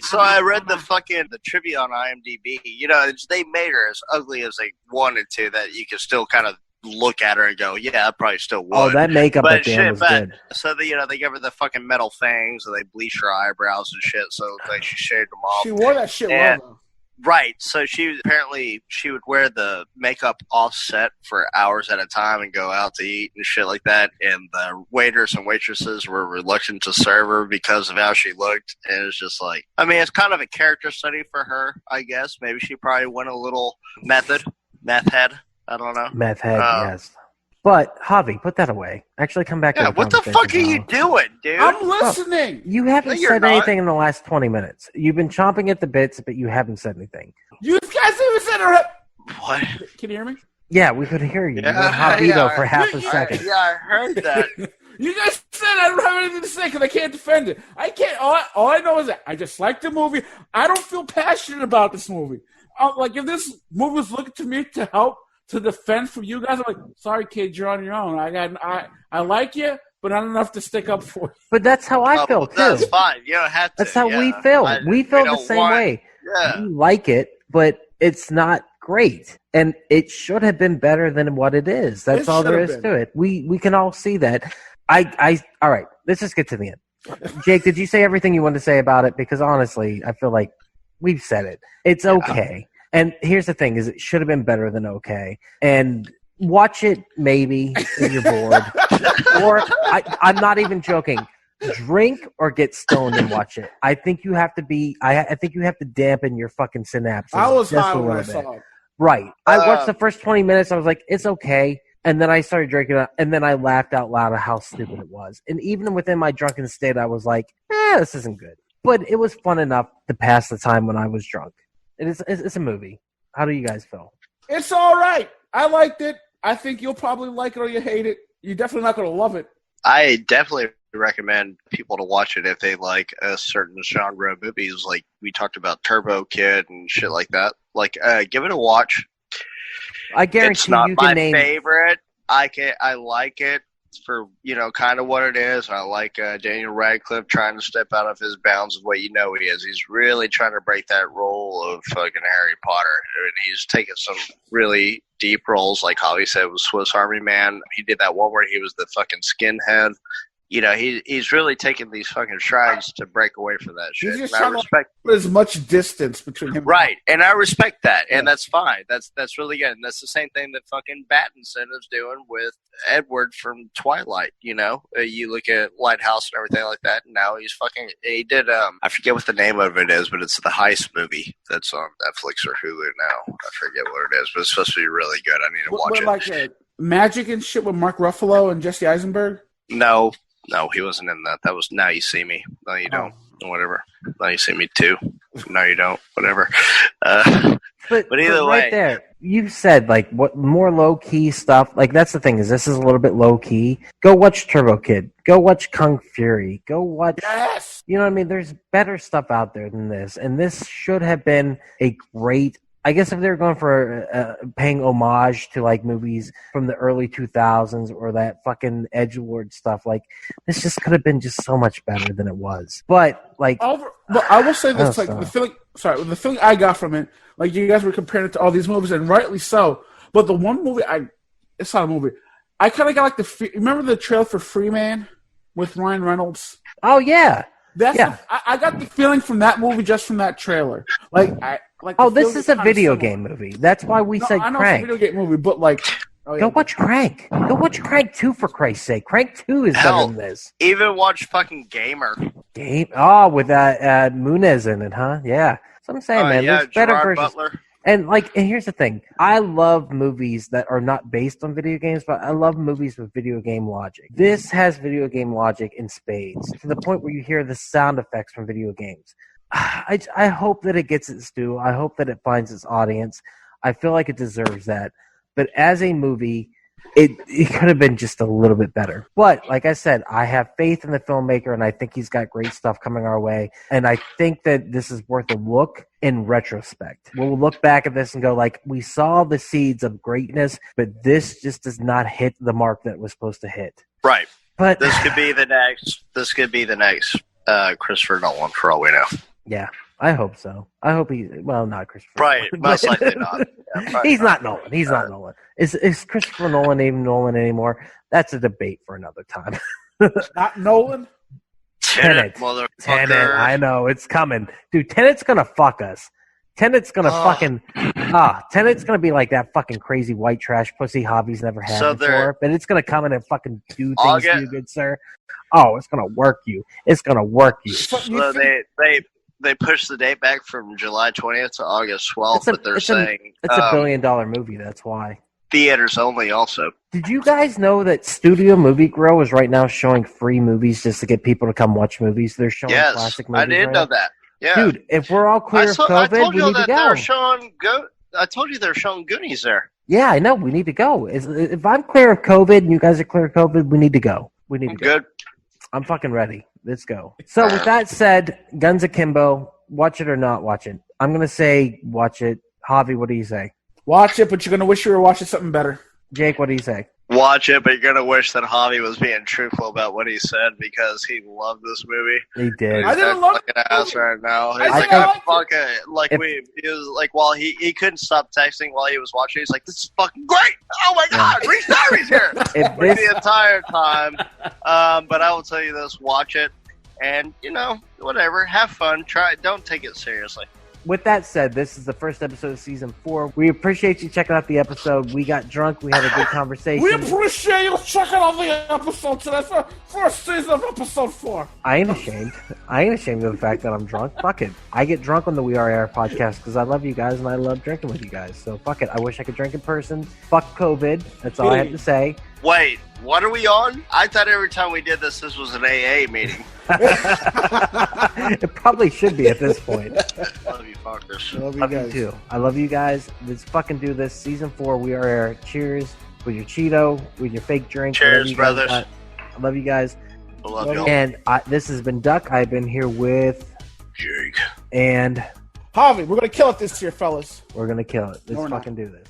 So I read the trivia on IMDb. You know, they made her as ugly as they wanted to, that you could still kind of look at her and go, yeah, I probably still would.
Oh, that makeup at the end was good.
So they give her the fucking metal fangs, and they bleach her eyebrows and shit, so like she shaved them off.
She wore that shit well, though.
Right, so she would wear the makeup offset for hours at a time and go out to eat and shit like that, and the waiters and waitresses were reluctant to serve her because of how she looked, and it's just like, I mean, it's kind of a character study for her, I guess. Maybe she probably went a little meth head. I don't know.
Meth head, yes. But, Javi, put that away. Actually, come back to the
what the fuck are you doing, dude?
I'm listening.
You haven't said anything in the last 20 minutes. You've been chomping at the bits, but you haven't said anything.
You guys even said it.
What?
Can you hear me?
Yeah, we could hear you. You went Javito for half a second.
Yeah, I heard that.
You guys said I don't have anything to say because I can't defend it. I can't. All I know is that I just like the movie. I don't feel passionate about this movie. Like, if this movie was looking to me to help, to defend from you guys, I'm like, sorry, kid, you're on your own. I like you, but not enough to stick up for you.
But that's how I feel too.
That's fine. You don't have to.
That's how we feel. We feel the same way.
Yeah.
We like it, but it's not great, and it should have been better than what it is. That's all there is to it. We can all see that. All right. Let's just get to the end. Jake, did you say everything you wanted to say about it? Because honestly, I feel like we've said it. It's okay. And here's the thing: is it should have been better than okay. And watch it maybe if you're bored, or I'm not even joking. Drink or get stoned and watch it. I think you have to be. I think you have to dampen your fucking synapses.
I was
just
high
a
when I
little bit.
saw it.
Right. I watched the first 20 minutes. I was like, it's okay. And then I started drinking it, and then I laughed out loud at how stupid it was. And even within my drunken state, I was like, this isn't good. But it was fun enough to pass the time when I was drunk. It's a movie. How do you guys feel?
It's all right. I liked it. I think you'll probably like it or you hate it. You're definitely not going to love it.
I definitely recommend people to watch it if they like a certain genre of movies. Like we talked about Turbo Kid and shit like that. Like, give it a watch.
I guarantee
it's not
you can
my
name
favorite. I like it for, kind of what it is. I like Daniel Radcliffe trying to step out of his bounds of what he is. He's really trying to break that role of fucking Harry Potter. And he's taken some really deep roles, like Javi said, with Swiss Army Man. He did that one where he was the fucking skinhead. he's really taking these fucking strides to break away from that shit.
He's just
And I
trying
respect
to put as much distance between him.
right, and I respect that, and that's fine. That's really good. And that's the same thing that fucking Pattinson is doing with Edward from Twilight. You look at Lighthouse and everything like that, and now he did I forget what the name of it is, but it's the heist movie that's on Netflix or Hulu now. I forget what it is, but it's supposed to be really good. I need to watch it.
Like Magic and shit with Mark Ruffalo and Jesse Eisenberg?
No, he wasn't in that. That was Now You See Me. No, you don't. Whatever. Now You See Me too. No, you don't. Whatever. But either way,
right there, you said like what more low key stuff. Like that's the thing is this is a little bit low key. Go watch Turbo Kid. Go watch Kung Fury. Go watch.
Yes.
You know what I mean? There's better stuff out there than this, and this should have been a great. I guess if they were going for paying homage to like movies from the early 2000s or that fucking edgelord stuff, like this just could have been just so much better than it was. But like,
but I will say this: like the feeling I got from it, like you guys were comparing it to all these movies, and rightly so. But the one movie it's not a movie. I kind of got like remember the trailer for Free Man with Ryan Reynolds?
Oh yeah,
I got the feeling from that movie just from that trailer.
This is a video game movie. That's why we said
I know
Crank.
It's a video game movie, but like,
go watch Crank. Go watch Crank 2 for Christ's sake. Crank 2 is better than this.
Even watch fucking Gamer.
With that Munez in it, huh? Yeah. That's what I'm saying, man.
Yeah,
there's better
Gerard
versions.
Butler.
And here's the thing. I love movies that are not based on video games, but I love movies with video game logic. This has video game logic in spades to the point where you hear the sound effects from video games. I hope that it gets its due. I hope that it finds its audience. I feel like it deserves that. But as a movie, it could have been just a little bit better. But like I said, I have faith in the filmmaker, and I think he's got great stuff coming our way. And I think that this is worth a look in retrospect. We'll look back at this and go like, we saw the seeds of greatness, but this just does not hit the mark that it was supposed to hit.
Right.
But
this could be the next Christopher Nolan for all we know.
Yeah, I hope so. I hope not Christopher
Right,
Nolan,
most likely not. Yeah,
he's not Nolan. He's not Nolan. Is Christopher Nolan even Nolan anymore? That's a debate for another time.
Not Nolan?
Tenet, motherfucker.
Tenet, I know, it's coming. Dude, Tenet's gonna fuck us. Tenet's gonna Tenet's gonna be like that fucking crazy white trash pussy Javi's never had before, but it's gonna come in and fucking do things to you, good sir. Oh, it's gonna work you. It's gonna work you.
So they pushed the date back from July 20th to August 12th, but they're saying
it's a $1 billion movie. That's why.
Theaters only also.
Did you guys know that Studio Movie Grow is right now showing free movies just to get people to come watch movies? They're showing classic movies.
I did know that. Yeah.
Dude, if we're all clear of COVID, we need to go.
I told you they're showing Goonies there.
Yeah, I know. We need to go. If I'm clear of COVID and you guys are clear of COVID, we need to go. We need to go.
Good.
I'm fucking ready. Let's go. So with that said, Guns Akimbo, watch it or not watch it. I'm going to say watch it. Javi, what do you say?
Watch it, but you're going to wish you were watching something better.
Jake, what do you say?
Watch it, but you're going to wish that Javi was being truthful about what he said because he loved this movie.
He did.
I didn't love
it. Ass right now. While he couldn't stop texting while he was watching. He's like, "This is fucking great! Oh my god, Reese Darby's here!" The entire time. But I will tell you this: watch it, and whatever, have fun. Try it. Don't take it seriously.
With that said, this is the first episode of Season 4. We appreciate you checking out the episode. We got drunk. We had a good conversation.
We appreciate you checking out the episode today for first season of Episode 4.
I ain't ashamed. I ain't ashamed of the fact that I'm drunk. Fuck it. I get drunk on the We Are Air podcast because I love you guys and I love drinking with you guys. So fuck it. I wish I could drink in person. Fuck COVID. That's all I have to say.
Wait, what are we on? I thought every time we did this was an AA meeting.
It probably should be at this point.
Love you fuckers.
Love
you guys. You too. I love you guys. Let's fucking do this. Season 4, We Are Air. Cheers with your Cheeto, with your fake drink.
Cheers, brothers.
I love you guys.
I love you.
And this has been Duck. I've been here with
Jake.
And
Javi, we're going to kill it this year, fellas.
We're going to kill it. Let's fucking do this.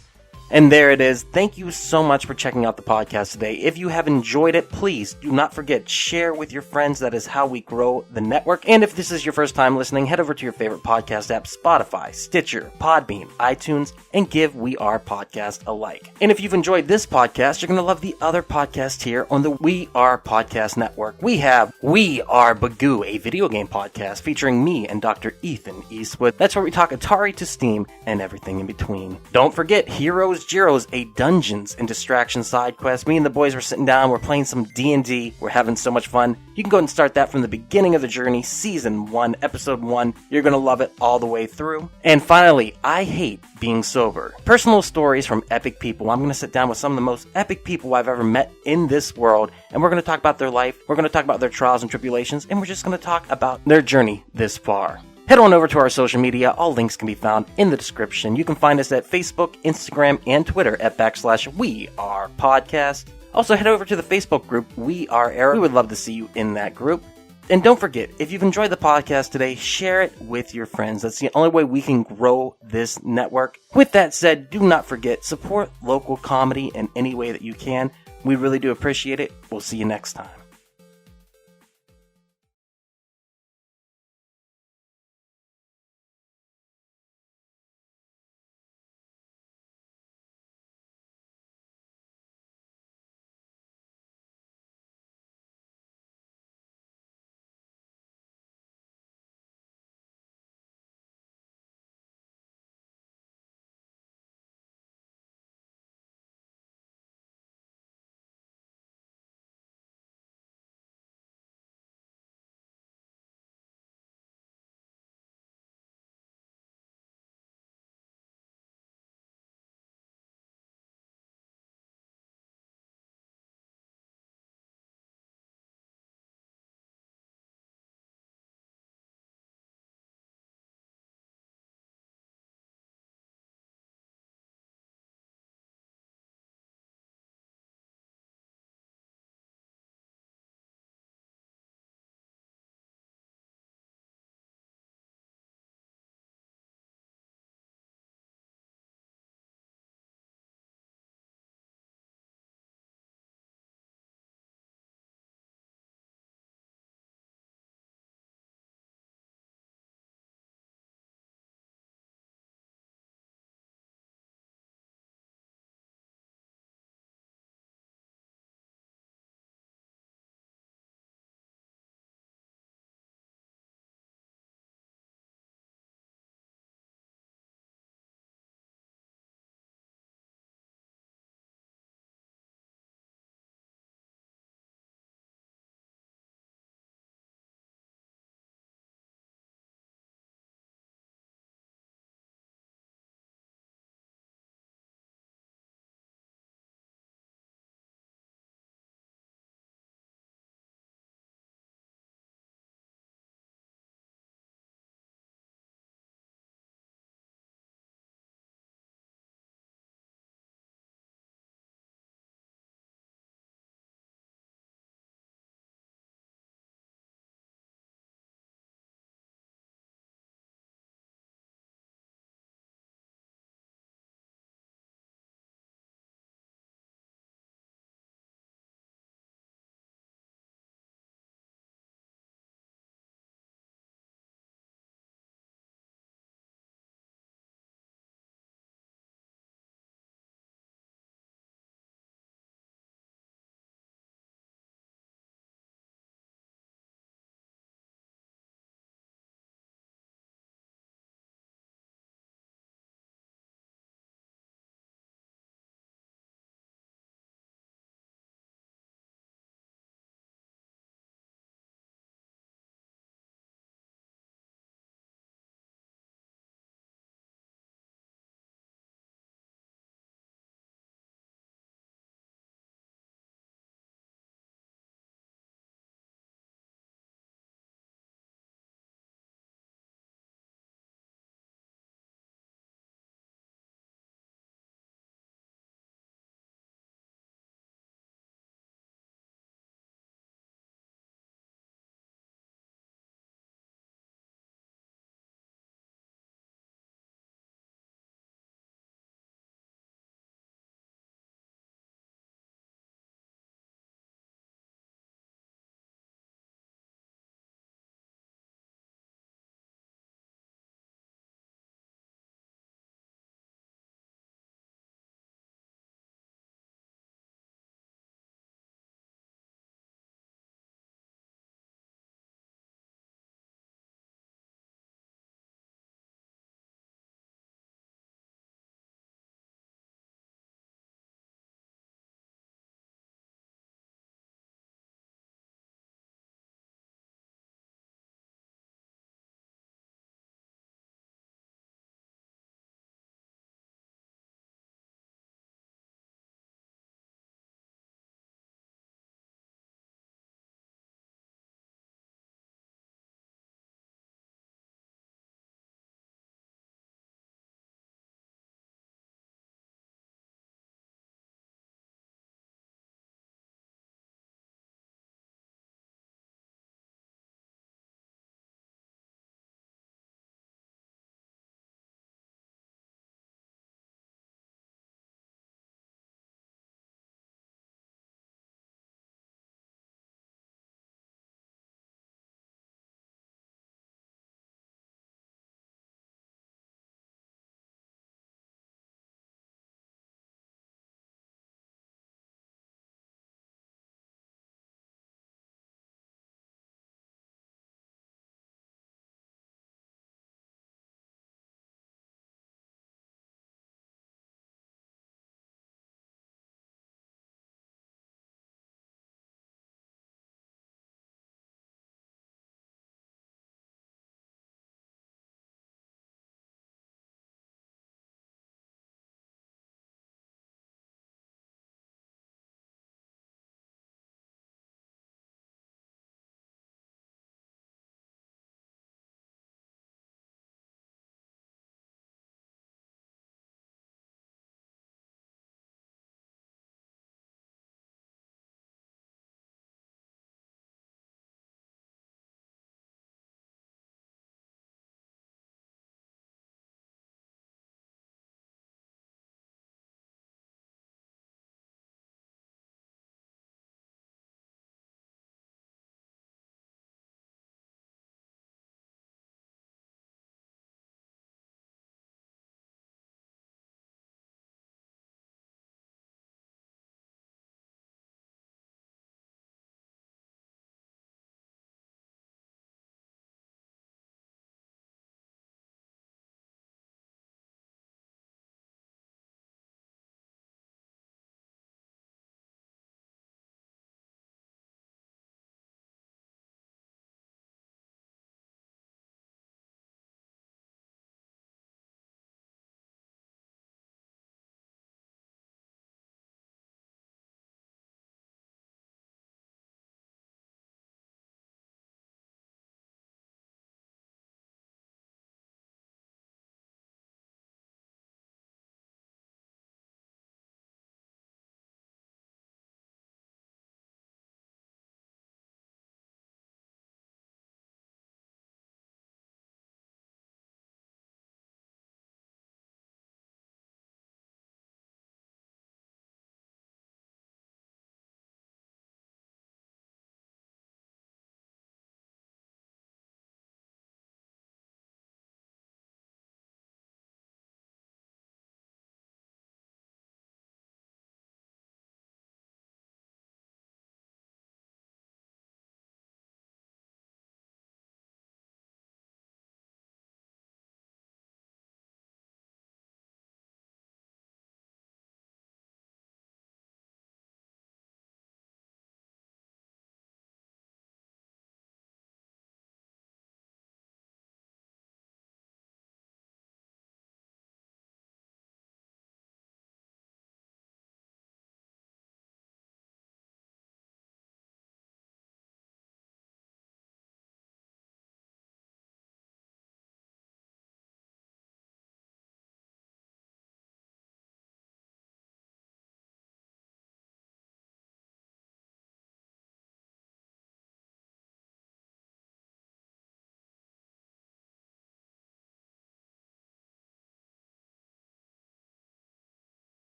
And there it is. Thank you so much for checking out the podcast today. If you have enjoyed it, please do not forget, share with your friends. That is how we grow the network. And if this is your first time listening, head over to your favorite podcast app, Spotify, Stitcher, Podbean, iTunes, and give We Are Podcast a like. And if you've enjoyed this podcast, you're going to love the other podcast here on the We Are Podcast Network. We have We Are Bagu, a video game podcast featuring me and Dr. Ethan Eastwood. That's where we talk Atari to Steam and everything in between. Don't forget Heroes Gyros, a Dungeons and Distraction side quest. Me and the boys were sitting down, we're playing some D&D, we're having so much fun. You can go and start that from the beginning of the journey, Season 1, Episode 1. You're going to love it all the way through. And finally, I Hate Being Sober. Personal stories from epic people. I'm going to sit down with some of the most epic people I've ever met in this world, and we're going to talk about their life, we're going to talk about their trials and tribulations, and we're just going to talk about their journey this far. Head on over to our social media. All links can be found in the description. You can find us at Facebook, Instagram, and Twitter at /WeArePodcast. Also, head over to the Facebook group, We Are Era. We would love to see you in that group. And don't forget, if you've enjoyed the podcast today, share it with your friends. That's the only way we can grow this network. With that said, do not forget, support local comedy in any way that you can. We really do appreciate it. We'll see you next time.